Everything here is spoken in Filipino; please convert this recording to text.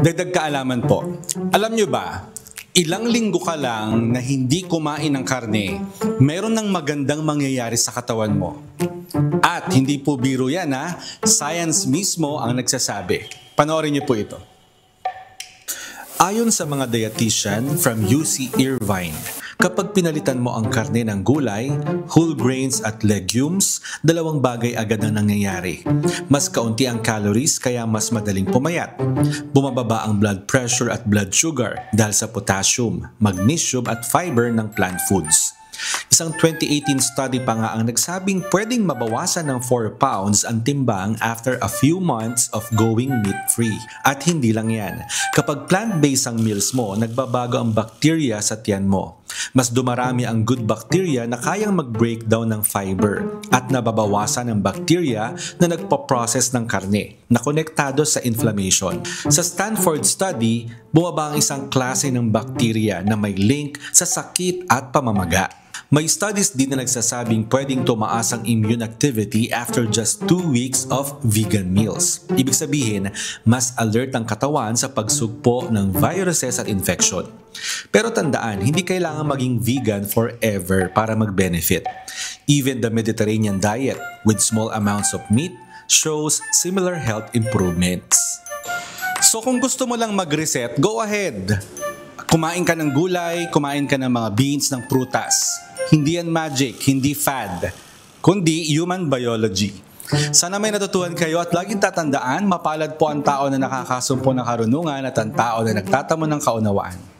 Dagdag kaalaman po. Alam nyo ba, ilang linggo ka lang na hindi kumain ng karne, meron ng magandang mangyayari sa katawan mo. At hindi po biro yan ha, science mismo ang nagsasabi. Panoorin niyo po ito. Ayon sa mga dietitian from UC Irvine, kapag pinalitan mo ang karne ng gulay, whole grains at legumes, dalawang bagay agad ang nangyayari. Mas kaunti ang calories kaya mas madaling pumayat. Bumababa ang blood pressure at blood sugar dahil sa potassium, magnesium at fiber ng plant foods. Isang 2018 study pa nga ang nagsabing pwedeng mabawasan ng 4 pounds ang timbang after a few months of going meat-free. At hindi lang yan. Kapag plant-based ang meals mo, nagbabago ang bacteria sa tiyan mo. Mas dumarami ang good bacteria na kayang mag-breakdown ng fiber at nababawasan ang bacteria na nagpa-process ng karne na konektado sa inflammation. Sa Stanford study, bumaba ang isang klase ng bacteria na may link sa sakit at pamamaga. May studies din na nagsasabing pwedeng tumaas ang immune activity after just 2 weeks of vegan meals. Ibig sabihin, mas alert ang katawan sa pagsugpo ng viruses at infection. Pero tandaan, hindi kailangan maging vegan forever para mag-benefit. Even the Mediterranean diet with small amounts of meat shows similar health improvements. So kung gusto mo lang mag-reset, go ahead! Kumain ka ng gulay, kumain ka ng mga beans, ng prutas. Hindi yan magic, hindi fad, kundi human biology. Sana may natutuhan kayo at laging tatandaan, mapalad po ang tao na nakakasumpo ng karunungan at ang tao na nagtatamo ng kaunawaan.